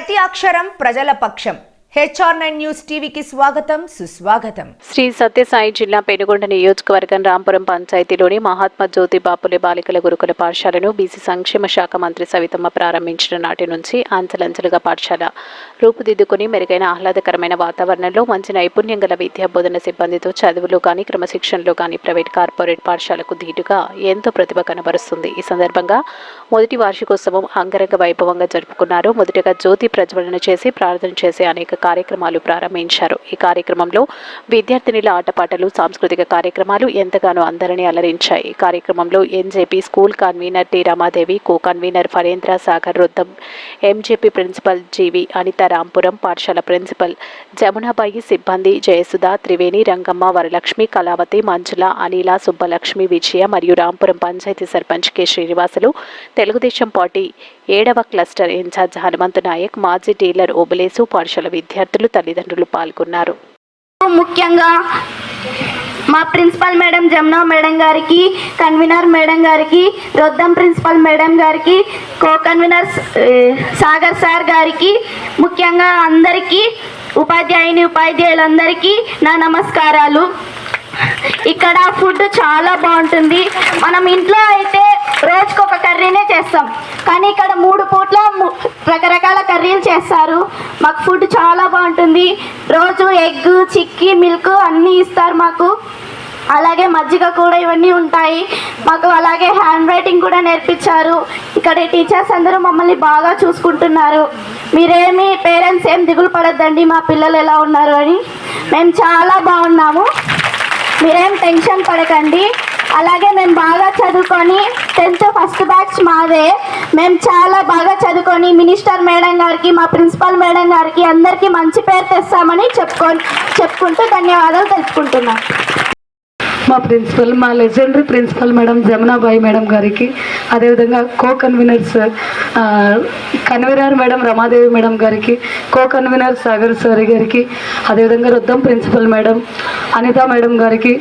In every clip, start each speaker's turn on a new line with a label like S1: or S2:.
S1: ప్రతి అక్షరం ప్రజల పక్షం. HR9 న్యూస్ టీవీకి స్వాగతం, సుస్వాగతం.
S2: శ్రీ సత్యసాయి జిల్లా పెనుగొండ నియోజకవర్గం రాంపురం పంచాయతీలోని మహాత్మా జ్యోతి బాపులే బాలికల గురుకుల పాఠశాలను బీసీ సంక్షేమ శాఖ మంత్రి సవితమ్మ ప్రారంభించిన నాటి నుంచి అంచెలంచెలుగా పాఠశాల రూపుదిద్దుకుని మెరుగైన ఆహ్లాదకరమైన వాతావరణంలో మంచి నైపుణ్యం గల విద్యా బోధన సిబ్బందితో చదువులో కానీ క్రమశిక్షణలో కానీ ప్రైవేట్ కార్పొరేట్ పాఠశాలకు ధీటుగా ఎంతో ప్రతిభ కనబరుస్తుంది. ఈ సందర్భంగా మొదటి వార్షికోత్సవం అంగరంగ వైభవంగా జరుపుకున్నారు. మొదటగా జ్యోతి ప్రజ్వలన చేసి ప్రార్థన చేసే అనేక కార్యక్రమాలు ప్రారంభించారు. ఈ కార్యక్రమంలో విద్యార్థినుల ఆటపాటలు, సాంస్కృతిక కార్యక్రమాలు ఎంతగానో అందరినీ అలరించాయి. ఈ కార్యక్రమంలో NJP school convener T Ramadevi, co convener Farendra Sagar Ruddam, MJP principal G V Anitha, Rampuram పాఠశాల ప్రిన్సిపల్ జమునాబాయి, సిబ్బంది జయసుధ, త్రివేణి, రంగమ్మ, వరలక్ష్మి, కళావతి, మంజుల, అనిల, సుబ్బలక్ష్మి, విజయ మరియు రాంపురం పంచాయతీ సర్పంచ్ కె శ్రీనివాసులు, తెలుగుదేశం పార్టీ 7వ క్లస్టర్ ఇన్ఛార్జ్ హనుమంతు నాయక్, మాజీ డీలర్ ఓబులేసు, పాఠశాల విద్యార్థులు, తల్లిదండ్రులు పాల్గొన్నారు.
S3: ముఖ్యంగా మా ప్రిన్సిపల్ మేడం జమున మేడం గారికి, కన్వీనర్ మేడం గారికి, రొద్దం ప్రిన్సిపల్ మేడం గారికి, కో కన్వీనర్ సాగర్ సార్ గారికి, ముఖ్యంగా అందరికీ ఉపాధ్యాయులందరికీ నా నమస్కారాలు. ఇక్కడ ఫుడ్ చాలా బాగుంటుంది. మనం ఇంట్లో అయితే రోజుకు ఒక కర్రీనే చేస్తాం, కానీ ఇక్కడ 3 పూట్ల రకరకాల కర్రీలు చేస్తారు. మాకు ఫుడ్ చాలా బాగుంటుంది. రోజు ఎగ్, చిక్కీ, మిల్క్ అన్నీ ఇస్తారు మాకు. అలాగే మజ్జిగ కూడా ఇవన్నీ ఉంటాయి మాకు. అలాగే హ్యాండ్ రైటింగ్ కూడా నేర్పించారు. ఇక్కడ టీచర్స్ అందరూ మమ్మల్ని బాగా చూసుకుంటున్నారు. మీరేమి పేరెంట్స్ ఏం దిగులు పడద్దండి మా పిల్లలు ఎలా ఉన్నారు అని. మేము చాలా బాగున్నాము, మీరేం టెన్షన్ పడకండి. అలాగే మేము బాగా చదువుకొని 10th ఫస్ట్ బ్యాచ్ మాదే. మేము చాలా బాగా చదువుకొని మినిస్టర్ మేడం గారికి, మా ప్రిన్సిపల్ మేడం గారికి అందరికీ మంచి పేరు తెస్తామని చెప్పుకుంటూ ధన్యవాదాలు తెలుపుకుంటున్నాం.
S4: మా ప్రిన్సిపల్, మా legendary principal madam Jamuna Bai madam గారికి, అదేవిధంగా co convener madam Ramadevi madam గారికి, కో కన్వీనర్ సాగర్ సార్ గారికి, అదేవిధంగా రుద్దం ప్రిన్సిపల్ మేడం అనిత మేడం గారికి,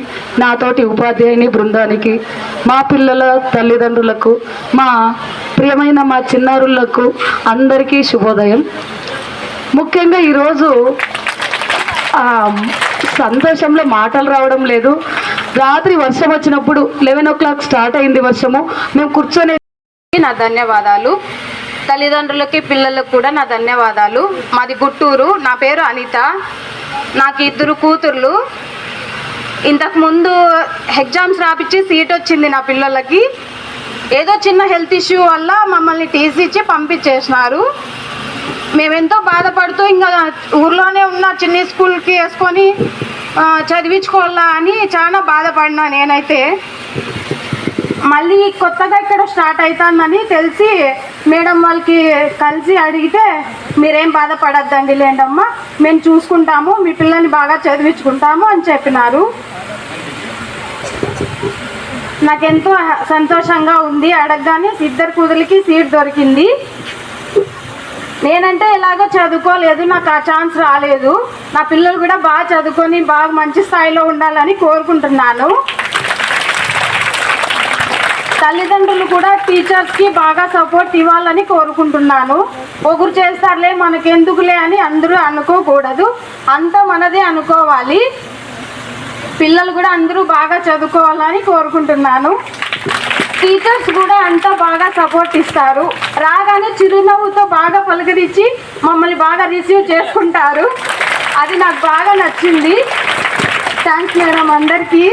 S4: నాతోటి ఉపాధ్యాయుని బృందానికి, మా పిల్లల తల్లిదండ్రులకు, మా ప్రియమైన మా చిన్నారులకు అందరికీ శుభోదయం. ముఖ్యంగా ఈరోజు సంతోషంలో మాటలు రావడం లేదు. రాత్రి వర్షం వచ్చినప్పుడు 11 o'clock స్టార్ట్ అయింది వర్షము. మేము కూర్చొని
S5: నా ధన్యవాదాలు. తల్లిదండ్రులకి, పిల్లలకు కూడా నా ధన్యవాదాలు. మాది గుంటూరు. నా పేరు అనిత. నాకు 2 కూతుర్లు. ఇంతకుముందు ఎగ్జామ్స్ రాపిచ్చి సీట్ వచ్చింది నా పిల్లలకి. ఏదో చిన్న హెల్త్ ఇష్యూ వల్ల మమ్మల్ని టీసీ ఇచ్చి పంపించేసినారు. మేమెంతో బాధపడుతూ ఇంకా ఊర్లోనే ఉన్న చిన్న స్కూల్కి వేసుకొని చదివించుకోవాలా అని చాలా బాధపడినా. నేనైతే మళ్ళీ కొత్తగా ఇక్కడ స్టార్ట్ అవుతుందని తెలిసి మేడం వాళ్ళకి కలిసి అడిగితే, మీరేం బాధపడద్దండి లేండమ్మా, మేము చూసుకుంటాము, మీ పిల్లల్ని బాగా చదివించుకుంటాము అని చెప్పినారు. నాకెంతో సంతోషంగా ఉంది. అడగగానే 2 కూతురికి సీట్ దొరికింది. నేనంటే ఎలాగో చదువుకోలేదు, నాకు ఆ ఛాన్స్ రాలేదు. నా పిల్లలు కూడా బాగా చదువుకొని బాగా మంచి స్థాయిలో ఉండాలని కోరుకుంటున్నాను. తల్లిదండ్రులు కూడా టీచర్స్కి బాగా సపోర్ట్ ఇవ్వాలని కోరుకుంటున్నాను. ఒకరు చేస్తారులే మనకెందుకులే అని అందరూ అనుకోకూడదు, అంతా మనదే అనుకోవాలి. పిల్లలు కూడా అందరూ బాగా చదువుకోవాలని కోరుకుంటున్నాను. టీచర్స్ కూడా అంతా బాగా సపోర్ట్ ఇస్తారు. రాగానే చిరునవ్వుతో బాగా పలకరించి మమ్మల్ని బాగా రిసీవ్ చేసుకుంటారు. అది నాకు బాగా నచ్చింది. థ్యాంక్స్ మేడం అందరికీ.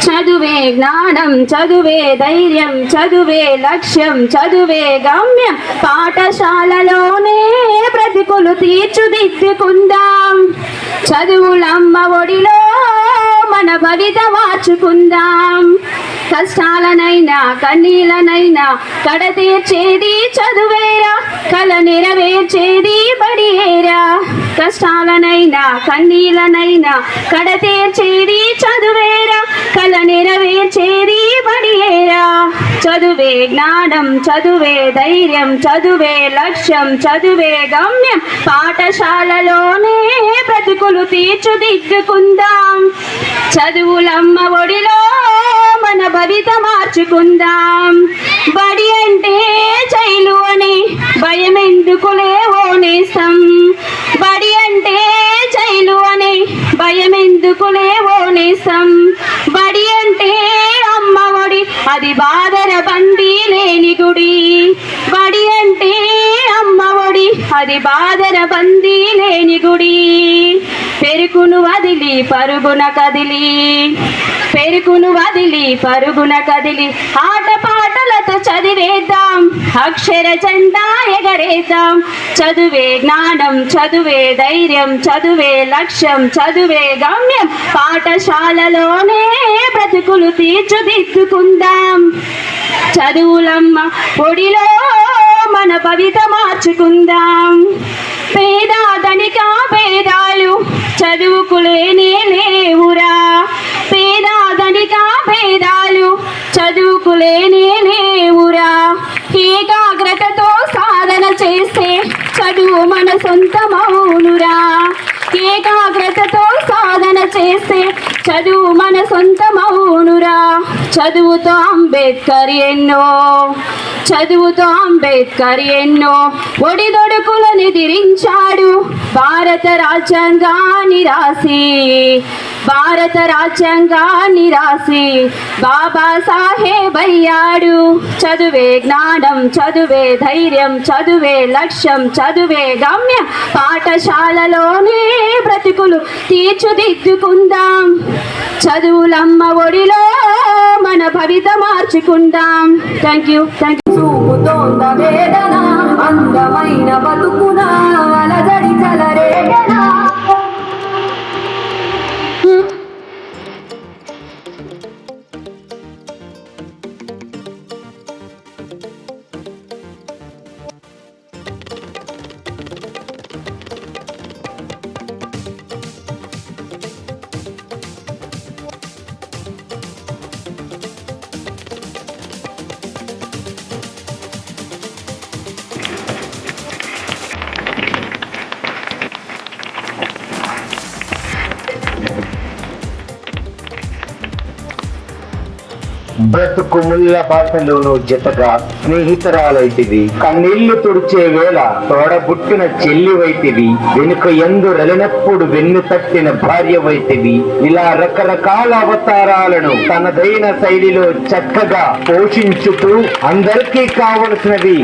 S3: చదువే జ్ఞానం, చదువే ధైర్యం, చదువే లక్ష్యం, చదువే గమ్యం. పాఠశాలలోనే బ్రతుకులు తీర్చిదిద్దుకుందాం. చదువులమ్మ ఒడిలో మన భవిత మార్చుకుందాం. కష్టాలనైనా కన్నీలనైనా కడతీర్చేది చదువేరా, కల నెరవేర్చేది బడియేరా. కష్టాలనైనా కన్నీలనైనా కడతీర్చేది చదువేరా, కల నెరవేర్చేది బడియేరా. చదువే జ్ఞానం, చదువే ధైర్యం, చదువే లక్ష్యం, చదువే గమ్యం. పాఠశాలలోనే బ్రతుకులు తీర్చిదిద్దుకుందాం. చదువులమ్మ ఒడిలో మన భవిత మార్చుకుందాం. బడి అంటే జైలు అని భయం ఎందుకులే ఓనేస్తాం. బడి అంటే జైలు అని భయం ఎందుకులే ఓనేస్తాం. బడి అంటే అమ్మ ఒడి అది బాధర బందీ లేని గుడి. బడి అంటే అమ్మ ఒడి అది బాధర బందీ లేని గుడి. పెరుకును వదిలి పరుగున కదిలి, పెరుకును వదిలి పరుగున కదిలి ఆటపాటలతో చదివేద్దాం. అక్షర జెండా ఎగరేద్దాం. చదువే జ్ఞానం, చదువే ధైర్యం, చదువే లక్ష్యం, చదువే గమ్యం. పాఠశాలలోనే బ్రతుకులు తీర్చిదిద్దుకుందాం. చదువులమ్మ ఒడిలో మన భవిత మార్చుకుందాం. పేద ధనిక భేదాలు చదువుకు లేనే లేవురా. పేద ధనిక భేదాలు చదువుకు లేనే లేవురా. ఏకాగ్రతతో సాధన చేస్తే చదువు మన సొంతమౌనురా. ఏకాగ్రతతో సాధన చేస్తే చదువు మన సొంతమౌనురా. చదువుతో అంబేద్కర్ ఎన్నో, చదువుతో అంబేద్కర్ ఎన్నో ఒడిదొడుకులను దిరించాడు. భారత రాజ్యాంగాన్ని రాసి, భారత రాజ్యాంగాన్ని రాసి బాబాసాహెబ్ అయ్యాడు. చదువే జ్ఞానం, చదువే ధైర్యం, చదువే లక్ష్యం, చదువే గమ్యం. పాఠశాలలోనే బ్రతుకులు తీర్చిదిద్దుకుందాం. చదువులమ్మ ఒడిలో మన భవిత మార్చుకుందాం. Thank you.
S4: చూపుతోంద వేదన అందమైన బతుకున అలజడి చలరేగన.
S6: బ్రతుకు ముళ్ళ బాటలోనూ జతగా స్నేహితురాలైతివి. కన్నీళ్లు తుడిచే వేళ తోడబుట్టిన చెల్లివైతివి. వెనుక ఎందు రలినప్పుడు వెన్ను తట్టిన భార్యవైతివి. ఇలా రకరకాల అవతారాలను తనదైన శైలిలో చక్కగా పోషించుతూ అందరికీ కావలసినవి